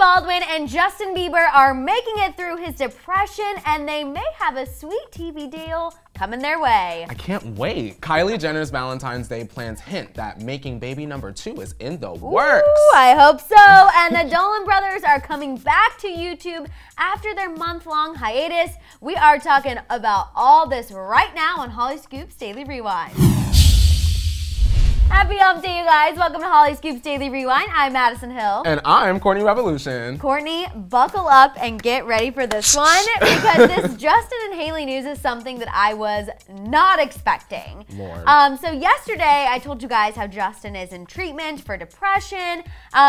Baldwin and Justin Bieber are making it through his depression, and they may have a sweet TV deal coming their way. I can't wait. Kylie Jenner's Valentine's Day plans hint that making baby number 2 is in the works. Ooh, I hope so. And the Dolan brothers are coming back to YouTube after their month-long hiatus. We are talking about all this right now on Hollyscoop's Daily Rewind. Happy hump day, you guys. Welcome to Hollyscoop's Daily Rewind. I'm Madison Hill. And I'm Courtney Revolution. Courtney, buckle up and get ready for this one, because this Justin and Hailey news is something that I was not expecting. Lord. So yesterday, I told you guys how Justin is in treatment for depression.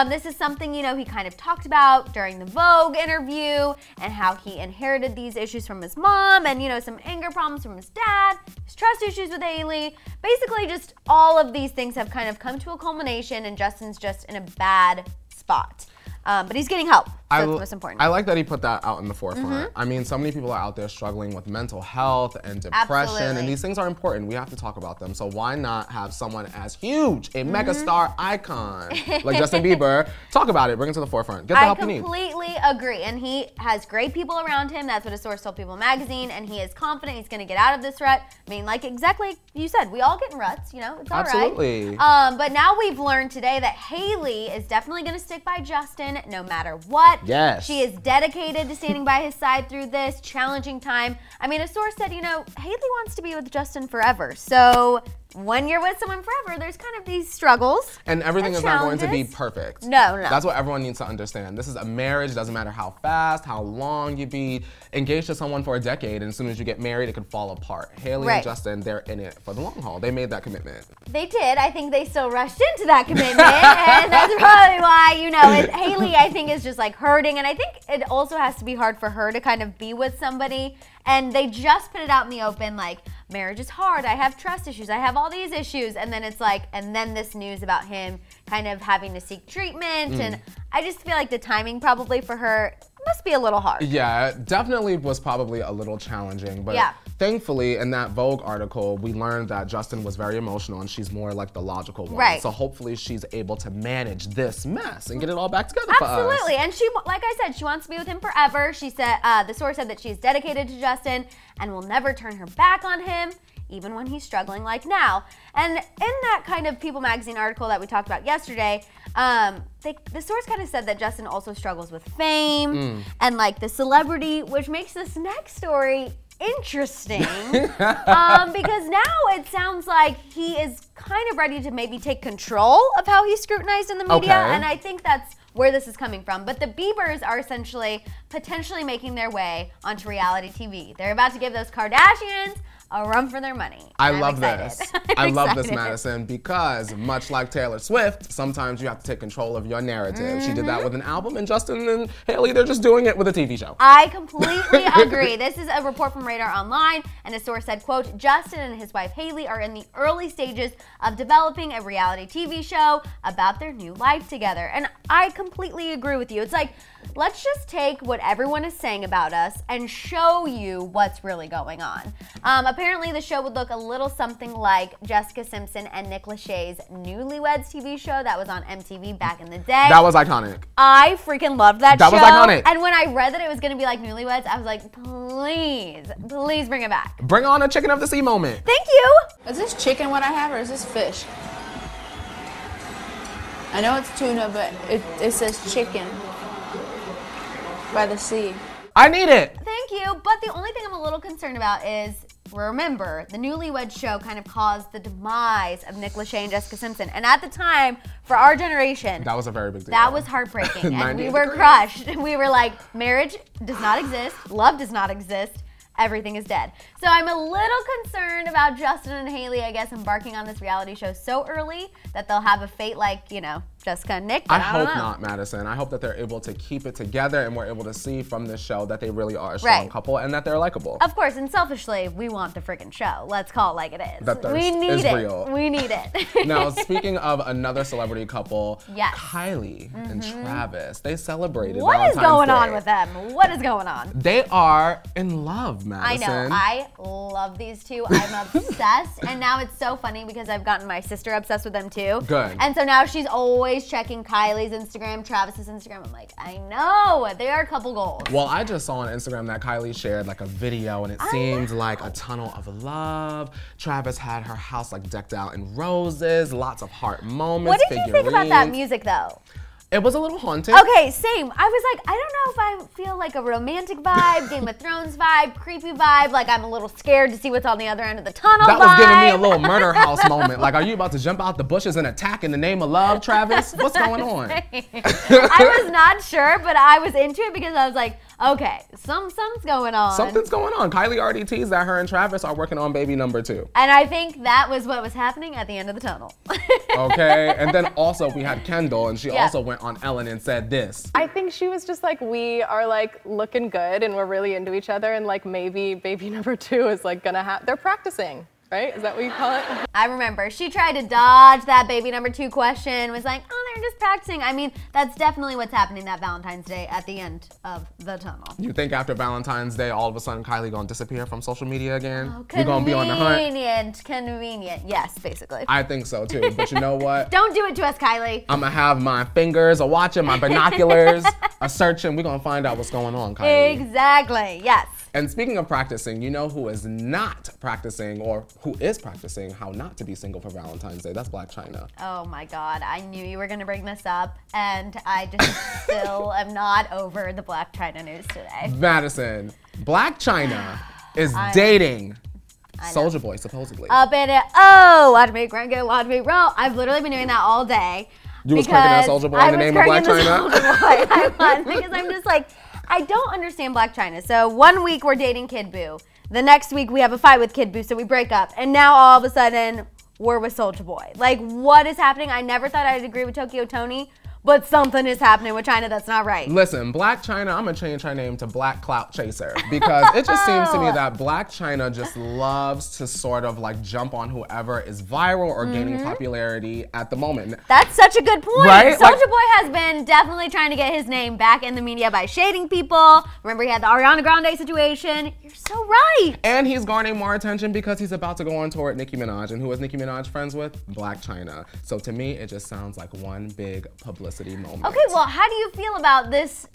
This is something, you know, he kind of talked about during the Vogue interview, and how he inherited these issues from his mom, and, you know, some anger problems from his dad, his trust issues with Hailey. Basically, just all of these things have kind of come to a culmination, and Justin's just in a bad spot. But he's getting help, so that's most important. I like that he put that out in the forefront. I mean, so many people are out there struggling with mental health and depression, and these things are important. We have to talk about them. So why not have someone as huge, a megastar icon like Justin Bieber, talk about it, bring it to the forefront, get the help you need. I completely agree, and he has great people around him. That's what a source told People magazine, and he is confident he's going to get out of this rut. I mean, like exactly you said, we all get in ruts, you know, it's all right. Absolutely. But now we've learned today that Hailey is definitely going to stick by Justin no matter what. Yes. She is dedicated to standing by his side through this challenging time. I mean, a source said, you know, Hailey wants to be with Justin forever. So when you're with someone forever, there's kind of these struggles. And everything is not going to be perfect. No. That's what everyone needs to understand. This is a marriage. It doesn't matter how fast, how long you be engaged to someone for a decade, and as soon as you get married, it could fall apart. Hailey and Justin, they're in it for the long haul. They made that commitment. They did. I think they still rushed into that commitment, and that's probably why, you know, Hailey, I think, is just like hurting, and I think it also has to be hard for her to kind of be with somebody. And they just put it out in the open, like, marriage is hard, I have trust issues, I have all these issues, and then it's like, and then this news about him kind of having to seek treatment, and I just feel like the timing probably for her must be a little hard. Yeah, it definitely was probably a little challenging, but thankfully in that Vogue article, we learned that Justin was very emotional and she's more like the logical one. Right. So hopefully she's able to manage this mess and get it all back together for us. Absolutely, and she, like I said, she wants to be with him forever. She said, the source said that she's dedicated to Justin and will never turn her back on him, even when he's struggling like now. And in that kind of People magazine article that we talked about yesterday, the source kind of said that Justin also struggles with fame and like the celebrity, which makes this next story interesting because now it sounds like he is kind of ready to maybe take control of how he's scrutinized in the media, and I think that's where this is coming from. But the Biebers are essentially potentially making their way onto reality TV. They're about to give those Kardashians a run for their money. I love this. I love this, Madison, because much like Taylor Swift, sometimes you have to take control of your narrative. She did that with an album, and Justin and Hailey, they're just doing it with a TV show. I completely agree. This is a report from Radar Online, and a source said, quote, Justin and his wife Hailey are in the early stages of developing a reality TV show about their new life together. And I completely agree with you. It's like, let's just take what everyone is saying about us and show you what's really going on. Apparently, the show would look a little something like Jessica Simpson and Nick Lachey's Newlyweds TV show that was on MTV back in the day. That was iconic. I freaking loved that show. That was iconic. And when I read that it was going to be like Newlyweds, I was like, please bring it back. Bring on a chicken of the sea moment. Thank you. Is this chicken what I have, or is this fish? I know it's tuna, but it says chicken by the sea. I need it. Thank you. But the only thing I'm a little concerned about is, remember, the Newlyweds show kind of caused the demise of Nick Lachey and Jessica Simpson. And at the time, for our generation, that was a very big deal. That was heartbreaking. And we were crushed. We were like, marriage does not exist. Love does not exist. Everything is dead. So I'm a little concerned about Justin and Hailey, I guess, embarking on this reality show so early that they'll have a fate like, you know, Jessica and Nick. I hope not, Madison. I hope that they're able to keep it together and we're able to see from this show that they really are a strong couple and that they're likable. Of course, and selfishly, we want the freaking show. Let's call it like it is. That thirst we need is it. Real. We need it. Now, speaking of another celebrity couple, Kylie and Travis, they celebrated What is Valentine's going Day. on with them? What is going on? They are in love, Madison. I know. I love these two. I'm obsessed. And now it's so funny because I've gotten my sister obsessed with them too. Good. And so now she's always always checking Kylie's Instagram, Travis's Instagram. I'm like, I know, they are a couple goals. Well, I just saw on Instagram that Kylie shared like a video and it seemed like a tunnel of love. Travis had her house like decked out in roses, lots of heart moments, What did you think about that music though? It was a little haunting. Okay, same. I was like, I don't know if I feel like a romantic vibe, Game of Thrones vibe, creepy vibe, like I'm a little scared to see what's on the other end of the tunnel That vibe. was giving me a little murder house moment. Like, are you about to jump out the bushes and attack in the name of love, Travis? What's going on? I was not sure, but I was into it because I was like, okay, something's going on. Something's going on. Kylie already teased that her and Travis are working on baby number 2. And I think that was what was happening at the end of the tunnel. Okay, and then also we had Kendall, and she also went on Ellen and said this. I think she was just like, we are like looking good and we're really into each other, and like maybe baby number 2 is like gonna happen. They're practicing, right? Is that what you call it? I remember she tried to dodge that baby number 2 question, was like, oh, they're just practicing. I mean, that's definitely what's happening that Valentine's Day at the end of the tunnel. You think after Valentine's Day, all of a sudden Kylie gonna disappear from social media again? Oh, You're gonna be on the hunt? Convenient. Yes, basically. I think so too, but you know what? Don't do it to us, Kylie. I'm gonna have my fingers a watching, my binoculars a searching. We're gonna find out what's going on, Kylie. Exactly, yes. And speaking of practicing, you know who is not practicing, or who is practicing how not to be single for Valentine's Day? That's Blac Chyna. Oh my God, I knew you were gonna bring this up, and I just still am not over the Blac Chyna news today. Madison, Blac Chyna is dating Soulja Boy, supposedly. Up in it, oh, watch me crank it, watch me roll. I've literally been doing that all day. You was cranking that Soulja Boy in the name of Blac Chyna? I was, because I'm just like, I don't understand Blac Chyna. So 1 week we're dating Kid Boo. The next week we have a fight with Kid Boo, so we break up. And now all of a sudden we're with Soulja Boy. Like, what is happening? I never thought I'd agree with Tokyo Tony, but something is happening with Chyna that's not right. Listen, Blac Chyna, I'm gonna change her name to Black Clout Chaser, because it just seems to me that Blac Chyna just loves to sort of like jump on whoever is viral or gaining popularity at the moment. That's such a good point. Right? Soulja Boy has been definitely trying to get his name back in the media by shading people. Remember, he had the Ariana Grande situation. You're so right. And he's garnering more attention because he's about to go on tour with Nicki Minaj. And who is Nicki Minaj friends with? Blac Chyna. So to me, it just sounds like one big publicity moment. Okay, well, how do you feel about this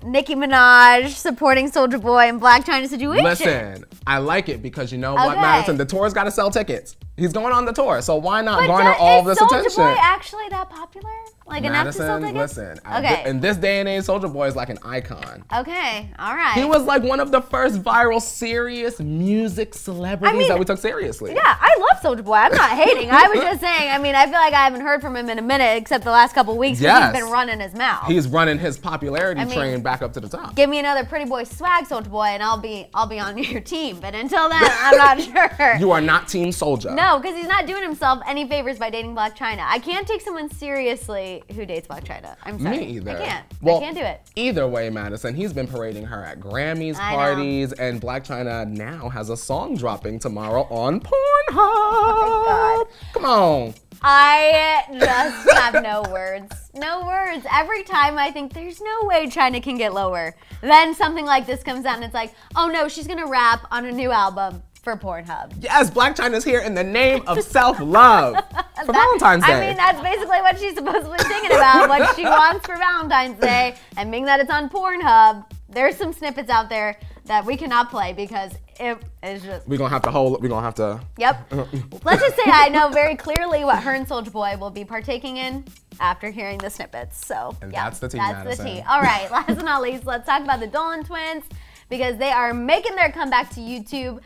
Nicki Minaj supporting Soulja Boy and Blac Chyna situation? Listen, I like it because you know what, Madison? The tour's got to sell tickets. He's going on the tour, so why not garner all this attention? Is Soulja Boy actually that popular? Like enough to sell tickets? Listen, in this day and age, Soulja Boy is like an icon. Okay, all right. He was like one of the first viral, serious music celebrities that we took seriously. Yeah, I love Soulja Boy. I'm not hating. I was just saying, I mean, I feel like I haven't heard from him in a minute except the last couple weeks because he's been running his mouth. He's running his popularity train back up to the top. Give me another pretty boy swag, Soulja Boy, and I'll be on your team. But until then, I'm not sure. You are not Team Soulja. No, because he's not doing himself any favors by dating Blac Chyna. I can't take someone seriously who dates Blac Chyna. I'm sorry. Me either. I can't. Well, I can't do it. Either way, Madison, he's been parading her at Grammys parties, and Blac Chyna now has a song dropping tomorrow on Pornhub. Oh my God. Come on. I just have no words. No words. Every time I think there's no way Chyna can get lower, then something like this comes out and it's like, oh no, she's gonna rap on a new album for Pornhub. Yes, Blac Chyna's here in the name of self-love for Valentine's Day. I mean, that's basically what she's supposedly singing about, what she wants for Valentine's Day, and being that it's on Pornhub, there's some snippets out there that we cannot play because it is just... We're gonna have to... Yep. Let's just say I know very clearly what her and Soulja Boy will be partaking in after hearing the snippets. So, and that's the tea, That's Madison. the tea. All right, last but not least, let's talk about the Dolan twins, because they are making their comeback to YouTube.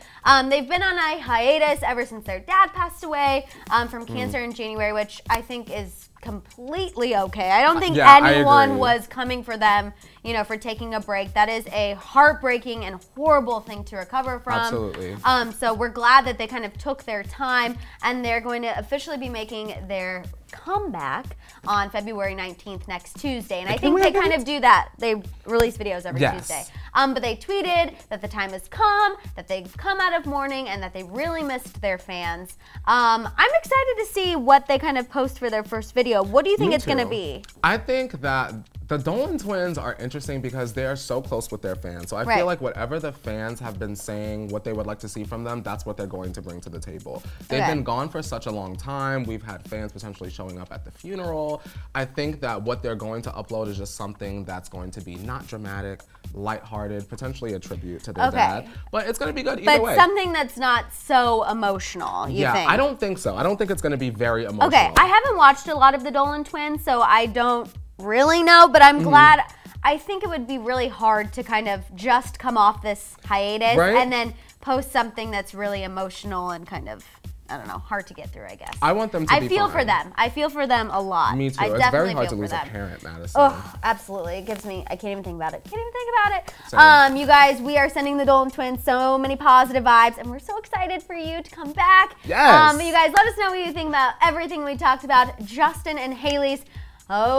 They've been on a hiatus ever since their dad passed away from cancer in January, which I think is completely okay. I don't think anyone was coming for them, you know, for taking a break. That is a heartbreaking and horrible thing to recover from. Absolutely. So we're glad that they kind of took their time, and they're going to officially be making their comeback on February 19th, next Tuesday. And I think they kind of do that. They release videos every Tuesday. But they tweeted that the time has come, that they've come out of mourning, and that they really missed their fans. I'm excited to see what they kind of post for their first video. What do you think it's going to be? I think that The Dolan twins are interesting because they are so close with their fans. So I feel like whatever the fans have been saying, what they would like to see from them, that's what they're going to bring to the table. They've been gone for such a long time. We've had fans potentially showing up at the funeral. I think that what they're going to upload is just something that's going to be not dramatic, lighthearted, potentially a tribute to their dad. But it's going to be good either way. But something that's not so emotional, you think? I don't think so. I don't think it's going to be very emotional. Okay, I haven't watched a lot of the Dolan twins, so I don't really know, but I'm glad. I think it would be really hard to kind of just come off this hiatus and then post something that's really emotional and kind of, I don't know, hard to get through, I guess. I want them to be I feel for them. I feel for them a lot. Me too. It's very hard to lose a parent, Madison. Oh, absolutely. It gives me, I can't even think about it. Can't even think about it. You guys, we are sending the Dolan twins so many positive vibes, and we're so excited for you to come back. Yes. You guys, let us know what you think about everything we talked about. Justin and Hailey's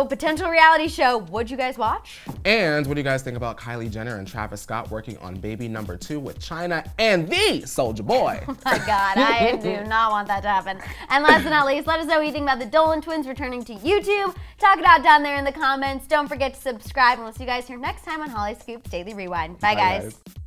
potential reality show. Would you guys watch? And what do you guys think about Kylie Jenner and Travis Scott working on baby number 2 with Chyna and the Soulja Boy? Oh my God, I do not want that to happen. And last but not least, let us know what you think about the Dolan twins returning to YouTube. Talk it out down there in the comments. Don't forget to subscribe, and we'll see you guys here next time on Hollyscoop Daily Rewind. Bye, guys.